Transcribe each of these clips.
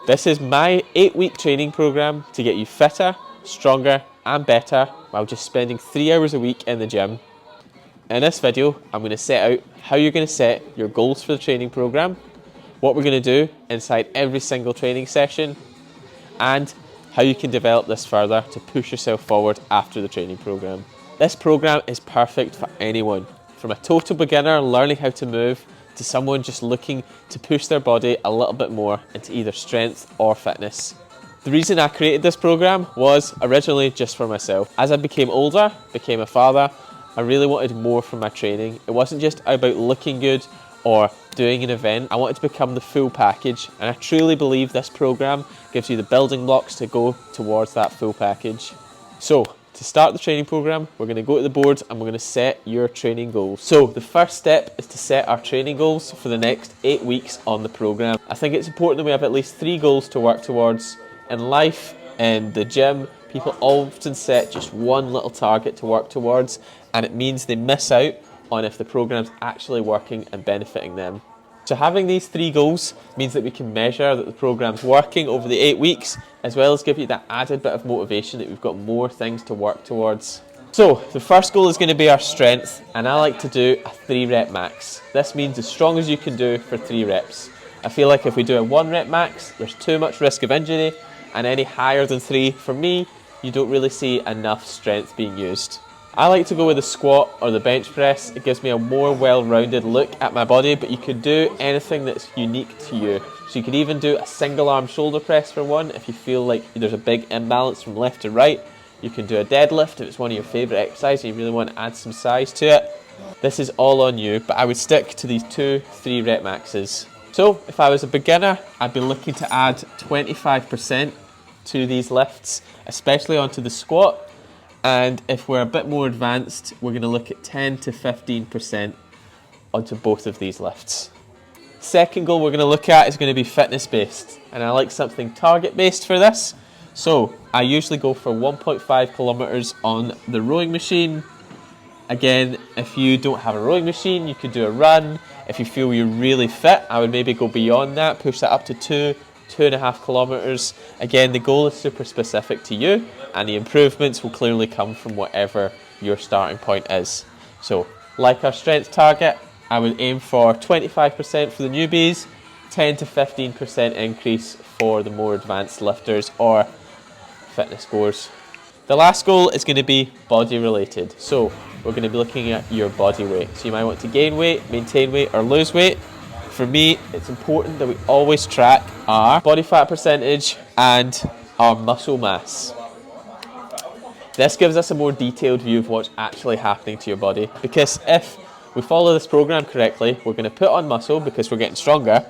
This is my 8-week training program to get you fitter, stronger and better while just spending 3 hours a week in the gym. In this video, I'm going to set out how you're going to set your goals for the training program, what we're going to do inside every single training session, and how you can develop this further to push yourself forward after the training program. This program is perfect for anyone, from a total beginner learning how to move to someone just looking to push their body a little bit more into either strength or fitness. The reason I created this program was originally just for myself. As I became older, became a father, I really wanted more from my training. It wasn't just about looking good or doing an event. I wanted to become the full package, and I truly believe this program gives you the building blocks to go towards that full package. So, to start the training program, we're going to go to the board and we're going to set your training goals. So the first step is to set our training goals for the next 8 weeks on the program. I think it's important that we have at least 3 goals to work towards. In life, in the gym, people often set just one little target to work towards, and it means they miss out on if the program's actually working and benefiting them. So having these 3 goals means that we can measure that the program's working over the 8 weeks, as well as give you that added bit of motivation that we've got more things to work towards. So the first goal is going to be our strength, and I like to do a 3 rep max. This means as strong as you can do for 3 reps. I feel like if we do a 1 rep max, there's too much risk of injury, and any higher than 3, for me, you don't really see enough strength being used. I like to go with the squat or the bench press. It gives me a more well-rounded look at my body, but you could do anything that's unique to you. So you could even do a single arm shoulder press for one if you feel like there's a big imbalance from left to right. You can do a deadlift if it's one of your favourite exercises and you really want to add some size to it. This is all on you, but I would stick to these 2-3 rep maxes. So if I was a beginner, I'd be looking to add 25% to these lifts, especially onto the squat. And if we're a bit more advanced, we're going to look at 10 to 15% onto both of these lifts. Second goal we're going to look at is going to be fitness based, and I like something target based for this. So I usually go for 1.5 kilometers on the rowing machine. Again, if you don't have a rowing machine, you could do a run. If you feel you're really fit, I would maybe go beyond that, push that up to 2.5 kilometers. Again, the goal is super specific to you, and the improvements will clearly come from whatever your starting point is. So, like our strength target, I would aim for 25% for the newbies, 10 to 15% increase for the more advanced lifters or fitness goers. The last goal is going to be body related. So, we're going to be looking at your body weight. So you might want to gain weight, maintain weight or lose weight. For me, it's important that we always track our body fat percentage and our muscle mass. This gives us a more detailed view of what's actually happening to your body, because if we follow this program correctly, we're going to put on muscle because we're getting stronger,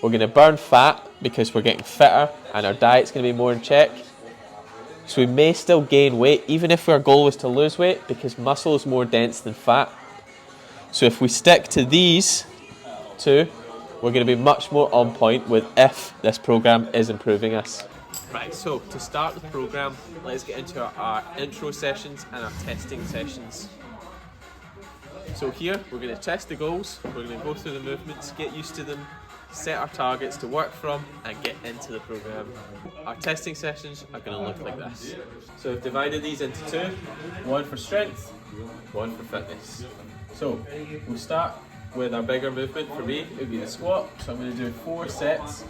we're going to burn fat because we're getting fitter and our diet's going to be more in check. So we may still gain weight even if our goal was to lose weight, because muscle is more dense than fat. So if we stick to these 2, we're going to be much more on point with if this program is improving us. Right, so to start the program, let's get into our intro sessions and our testing sessions. So here, we're going to test the goals, we're going to go through the movements, get used to them, set our targets to work from, and get into the program. Our testing sessions are going to look like this. So I've divided these into 2, one for strength, one for fitness. So we'll start with our bigger movement. For me, it would be the squat. So I'm going to do 4 sets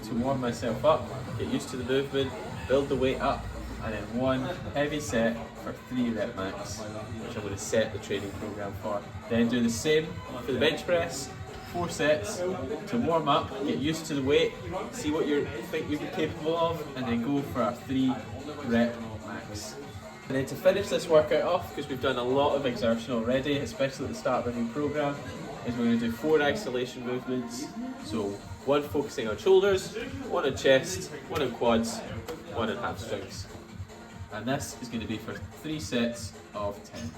to warm myself up, get used to the movement, build the weight up, and then 1 heavy set for 3 rep max, which I'm going to set the training program for. Then do the same for the bench press, 4 sets to warm up, get used to the weight, see what you think you're capable of, and then go for our 3 rep max. And then to finish this workout off, because we've done a lot of exertion already, especially at the start of a new program, is we're going to do 4 isolation movements. So 1 focusing on shoulders, 1 on chest, 1 on quads, 1 on hamstrings. And this is going to be for 3 sets of 10.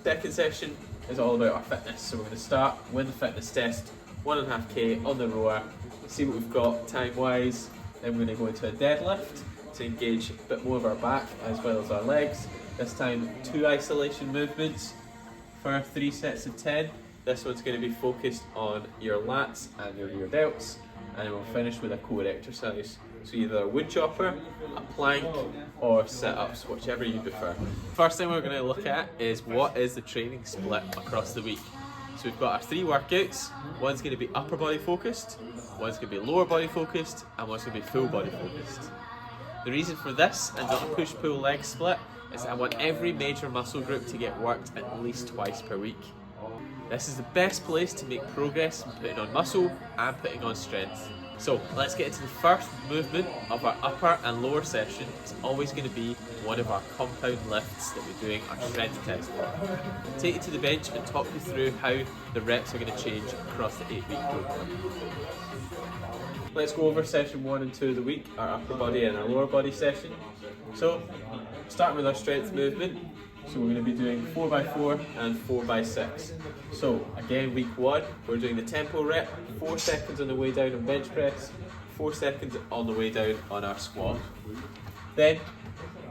Second session is all about our fitness. So we're going to start with the fitness test, 1.5k on the rower, see what we've got time-wise. Then we're going to go into a deadlift to engage a bit more of our back as well as our legs. This time 2 isolation movements for 3 sets of 10. This one's going to be focused on your lats and your rear delts, and we'll finish with a core exercise. So either a wood chopper, a plank, or sit-ups, whichever you prefer. First thing we're going to look at is what is the training split across the week. So we've got our 3 workouts. One's going to be upper body focused, one's going to be lower body focused, and one's going to be full body focused. The reason for this and not a push-pull leg split is that I want every major muscle group to get worked at least twice per week. This is the best place to make progress in putting on muscle and putting on strength. So let's get into the first movement of our upper and lower session. It's always going to be one of our compound lifts that we're doing our strength test for. Take you to the bench and talk you through how the reps are going to change across the 8-week program. Let's go over session 1 and 2 of the week, our upper body and our lower body session. So starting with our strength movement. So we're going to be doing 4x4 and 4x6. So again, week 1, we're doing the tempo rep, 4 seconds on the way down on bench press, 4 seconds on the way down on our squat. Then,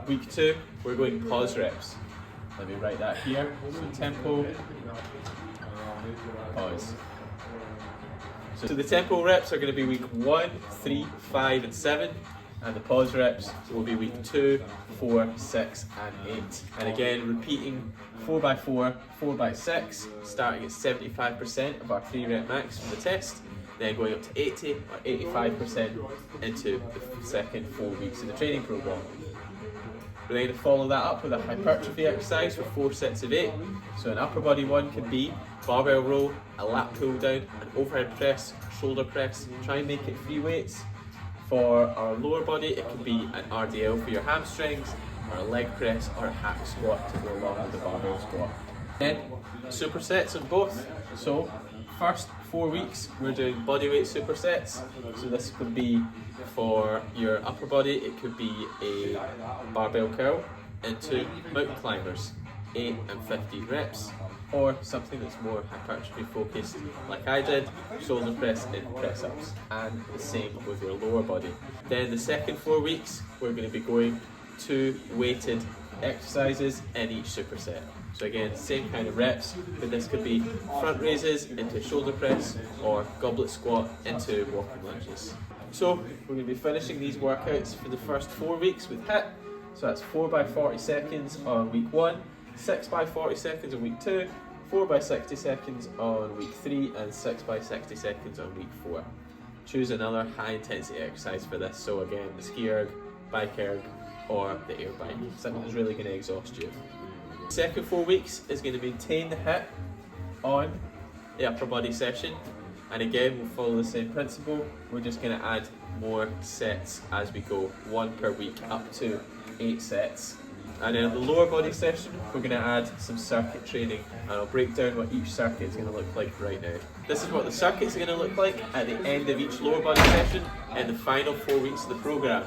week 2, we're going pause reps. Let me write that here. So tempo, pause. So the tempo reps are going to be week 1, 3, 5 and 7. And the pause reps will be week 2, 4, 6 and 8. And again, repeating 4x4, 4x6, starting at 75% of our 3 rep max from the test, then going up to 80 or 85% into the second 4 weeks of the training program. We're then going to follow that up with a hypertrophy exercise for 4 sets of 8. So an upper body one can be barbell row, a lat pull down, an overhead press, shoulder press. Try and make it free weights. For our lower body, it can be an RDL for your hamstrings, or a leg press, or a hack squat to go along with the barbell squat. Then supersets on both. So first 4 weeks we're doing bodyweight supersets. So this could be for your upper body, it could be a barbell curl into mountain climbers, 8 and 15 reps. Or something that's more hypertrophy focused, like I did, shoulder press in press-ups, and the same with your lower body. Then the second 4 weeks, we're going to be going 2 weighted exercises in each superset. So again, same kind of reps, but this could be front raises into shoulder press, or goblet squat into walking lunges. So we're going to be finishing these workouts for the first 4 weeks with HIIT. So that's 4x40 seconds on week 1, 6x40 seconds on week 2, 4x60 seconds on week 3, and 6x60 seconds on week 4. Choose another high intensity exercise for this. So again, the ski erg, bike erg, or the air bike. Something that's really going to exhaust you. The second 4 weeks is going to maintain the HIIT on the upper body session. And again, we'll follow the same principle. We're just going to add more sets as we go, 1 per week up to 8 sets. And then the lower body session, we're going to add some circuit training, and I'll break down what each circuit is going to look like right now. This is what the circuits are going to look like at the end of each lower body session in the final 4 weeks of the program.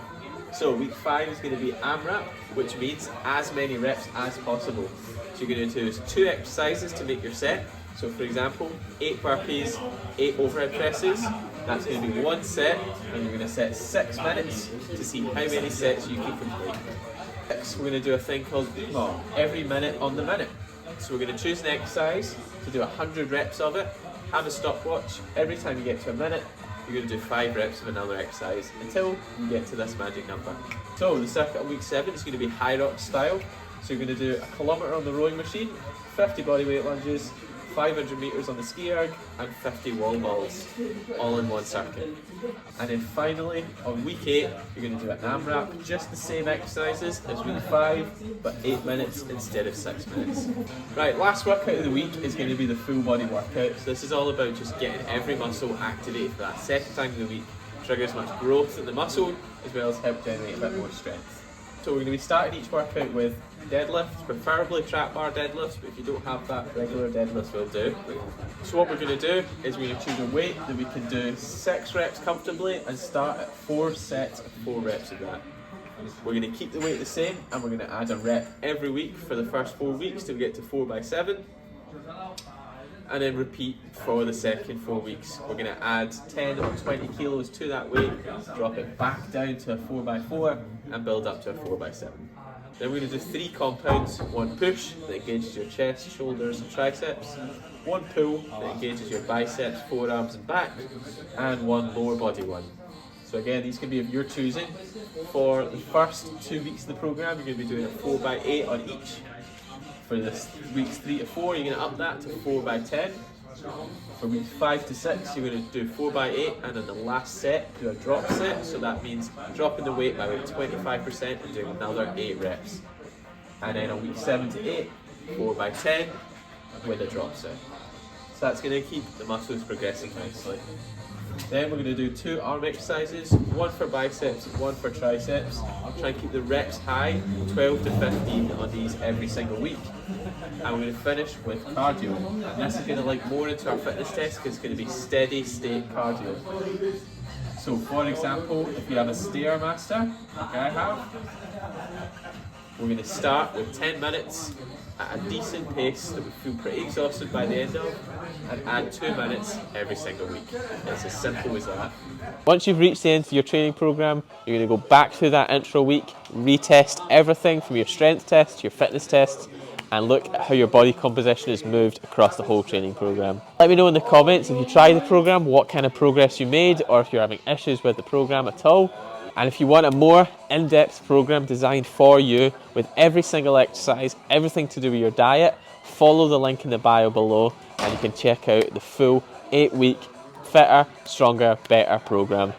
So week 5 is going to be AMRAP, which means as many reps as possible. So you're going to do 2 exercises to make your set. So for example, 8 burpees, 8 overhead presses. That's going to be 1 set, and you're going to set 6 minutes to see how many sets you can complete. Next, we're going to do a thing called every minute on the minute. So we're going to choose an exercise to do 100 reps of it, have a stopwatch. Every time you get to a minute, you're going to do 5 reps of another exercise until you get to this magic number. So the circuit on week 7 is going to be high rock style. So you're going to do 1 kilometre on the rowing machine, 50 bodyweight lunges, 500 metres on the ski erg, and 50 wall balls, all in 1 circuit. And then finally, on week 8, you're going to do an AMRAP, just the same exercises as week 5, but 8 minutes instead of 6 minutes. Right, last workout of the week is going to be the full body workout. So this is all about just getting every muscle activated for that second time of the week, trigger as much growth in the muscle, as well as help generate a bit more strength. So we're going to be starting each workout with deadlifts, preferably trap bar deadlifts, but if you don't have that, regular deadlifts will do. So what we're going to do is we're going to choose a weight that we can do 6 reps comfortably and start at 4 sets of 4 reps of that. We're going to keep the weight the same, and we're going to add a rep every week for the first 4 weeks till we get to 4x7. And then repeat for the second 4 weeks. We're going to add 10 or 20 kilos to that weight, drop it back down to a 4x4, and build up to a 4x7. Then we're going to do 3 compounds, 1 push that engages your chest, shoulders and triceps, 1 pull that engages your biceps, forearms and back, and 1 lower body one. So again, these can be of your choosing. For the first 2 weeks of the program, you're going to be doing a 4x8 on each. For the weeks 3 to 4, you're going to up that to 4x10. For weeks 5 to 6, you're going to do 4x8, and in the last set, do a drop set. So that means dropping the weight by about 25% and doing another 8 reps. And then on week 7 to 8, 4x10 with a drop set. So that's going to keep the muscles progressing nicely. Then we're going to do 2 arm exercises, one for biceps, one for triceps. Try and keep the reps high, 12 to 15 on these every single week. And we're going to finish with cardio. And this is going to link more into our fitness test because it's going to be steady state cardio. So for example, if you have a Stairmaster, like I have, we're going to start with 10 minutes at a decent pace that we feel pretty exhausted by the end of, and add 2 minutes every single week. It's as simple as that. Once you've reached the end of your training program, you're going to go back through that intro week, retest everything from your strength tests, your fitness tests, and look at how your body composition has moved across the whole training program. Let me know in the comments if you tried the program, what kind of progress you made, or if you're having issues with the program at all. And if you want a more in-depth program designed for you with every single exercise, everything to do with your diet, follow the link in the bio below and you can check out the full 8-week Fitter, Stronger, Better program.